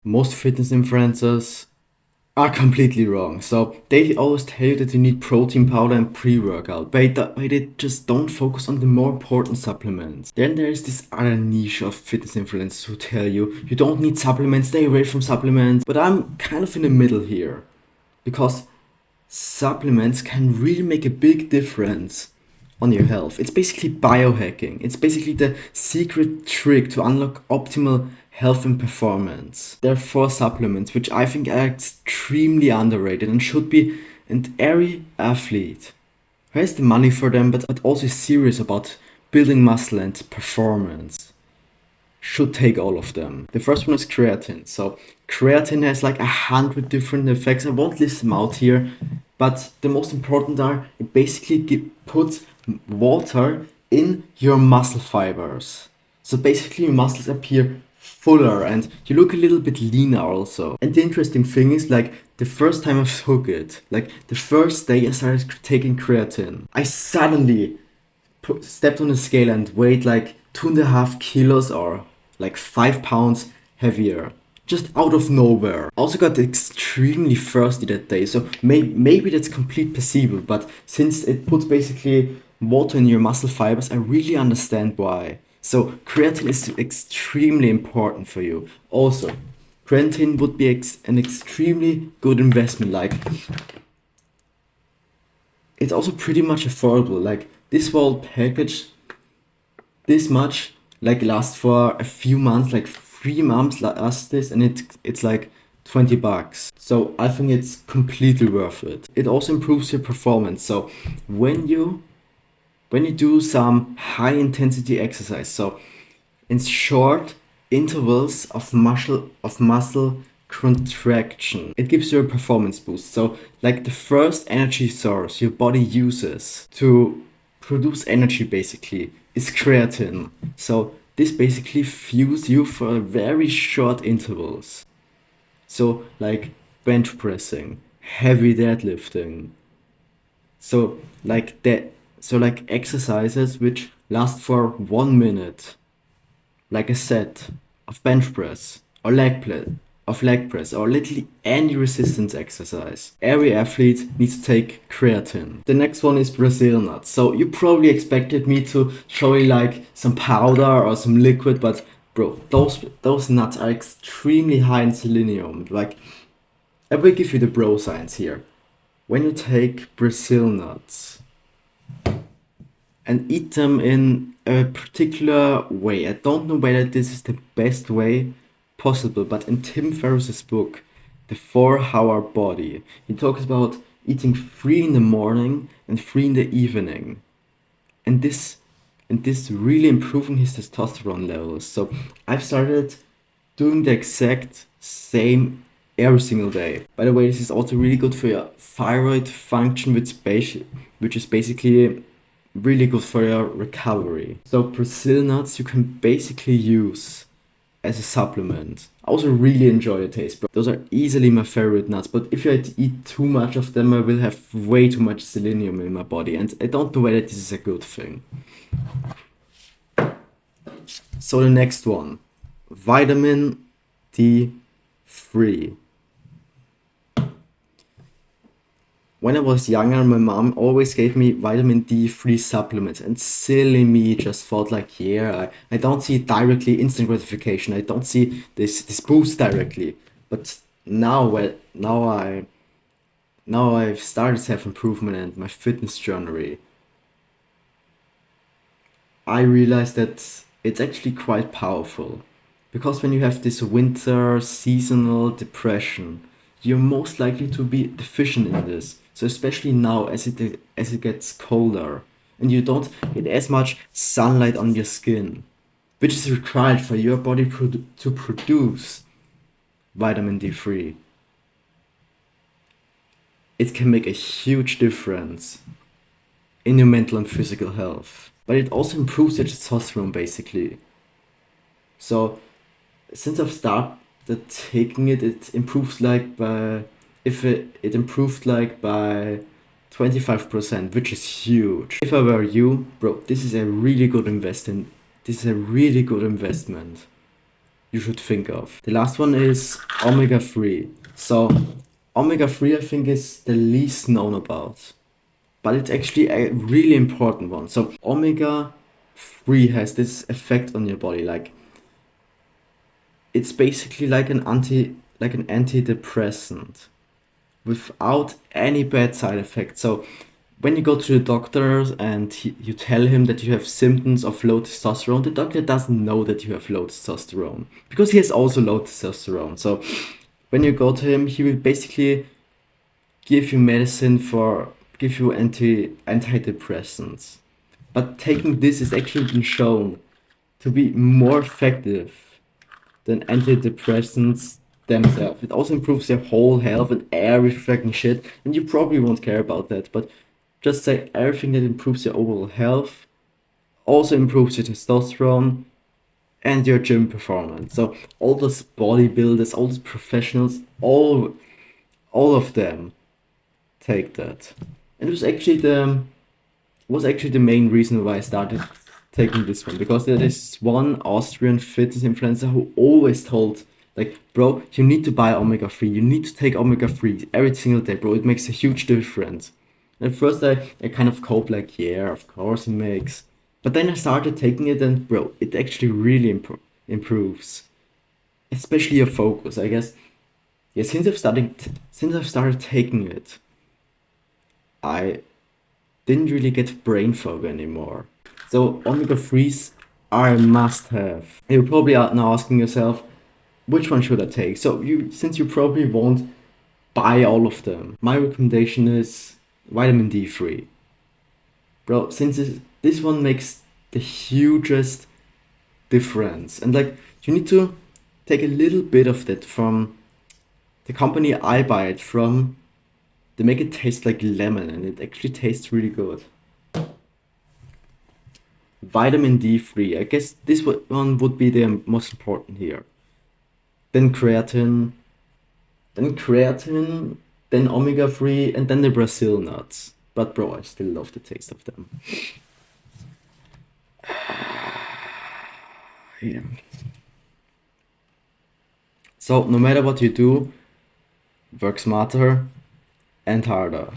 Most fitness influencers are completely wrong. So they always tell you that you need protein powder and pre-workout, but they just don't focus on the more important supplements. Then there is this other niche of fitness influencers who tell you you don't need supplements, stay away from supplements. But I'm kind of in the middle here because supplements can really make a big difference on your health. It's basically biohacking. It's basically the secret trick to unlock optimal health and performance. There are four supplements which I think are extremely underrated and should be, and every athlete who has the money for them but also is serious about building muscle and performance should take all of them. The first one is creatine. So creatine has like 100 different effects. I won't list them out here, but the most important are it basically puts water in your muscle fibers. So basically your muscles appear fuller and you look a little bit leaner also. And the interesting thing is like the first time I took it, like the first day I started taking creatine, I suddenly stepped on the scale and weighed like 2.5 kilos or like 5 pounds heavier. Just out of nowhere. Also got extremely thirsty that day, so maybe that's complete placebo, but since it puts basically water in your muscle fibers, I really understand why. So creatine is extremely important for you. Also, creatine would be an extremely good investment. Like it's also pretty much affordable. Like this whole package, this much, like lasts for a few months, like 3 months lasts this, and it's like $20. So I think it's completely worth it. It also improves your performance. So when you when you do some high intensity exercise, so in short intervals of muscle contraction, it gives you a performance boost. So like the first energy source your body uses to produce energy basically is creatine. So this basically fuels you for very short intervals. So like bench pressing, heavy deadlifting, so like that, so like exercises which last for 1 minute, like a set of bench press or leg press or literally any resistance exercise. Every athlete needs to take creatine. The next one is Brazil nuts. So you probably expected me to show you like some powder or some liquid, but bro, those nuts are extremely high in selenium. Like I will give you the bro science here. When you take Brazil nuts and eat them in a particular way. I don't know whether this is the best way possible, but in Tim Ferriss's book, The 4 Hour Body, he talks about eating three in the morning and three in the evening. And this really improving his testosterone levels. So I've started doing the exact same every single day. By the way, this is also really good for your thyroid function, which is basically really good for your recovery. So Brazil nuts you can basically use as a supplement. I also really enjoy the taste, but those are easily my favorite nuts. But if I eat too much of them, I will have way too much selenium in my body, and I don't know whether this is a good thing. So the next one, vitamin D3. When I was younger, my mom always gave me vitamin D3 supplements, and silly me just thought like, yeah, I don't see directly instant gratification. I don't see this boost directly. But now I've started to have improvement in my fitness journey. I realized that it's actually quite powerful. Because when you have this winter seasonal depression, you're most likely to be deficient in this. So especially now as it gets colder and you don't get as much sunlight on your skin, which is required for your body to produce vitamin D3. It can make a huge difference in your mental and physical health. But it also improves your testosterone basically. So since I've started taking it, it improves like by if it improved like by 25%, which is huge. If I were you, bro, this is a really good investment. This is a really good investment. you should think of. The last one is omega-3. So omega-3 I think is the least known about, but it's actually a really important one. So omega-3 has this effect on your body, like it's basically like an antidepressant without any bad side effects. So when you go to the doctor and you tell him that you have symptoms of low testosterone, the doctor doesn't know that you have low testosterone because he has also low testosterone. So when you go to him, he will basically give you medicine give you antidepressants. But taking this is actually been shown to be more effective than antidepressants themselves. It also improves your whole health and every fucking shit, and you probably won't care about that, but just say everything that improves your overall health also improves your testosterone and your gym performance. So all those bodybuilders, all those professionals, all of them take that. And it was actually the main reason why I started taking this one, because there is one Austrian fitness influencer who always told, like, bro, you need to buy omega-3, you need to take omega-3 every single day, bro, it makes a huge difference. And at first I kind of coped, like, yeah, of course it makes, but then I started taking it and, bro, it actually really improves, especially your focus, I guess. Yeah, since I've started taking it, I didn't really get brain fog anymore. So omega-3s are a must-have. You're probably out now asking yourself, which one should I take? So since you probably won't buy all of them, my recommendation is vitamin D3. Bro, since this one makes the hugest difference. And like you need to take a little bit of that from the company I buy it from. They make it taste like lemon and it actually tastes really good. Vitamin D3. I guess this one would be the most important here. Then creatine, then omega-3, and then the Brazil nuts. But bro, I still love the taste of them. Yeah. So no matter what you do, work smarter and harder.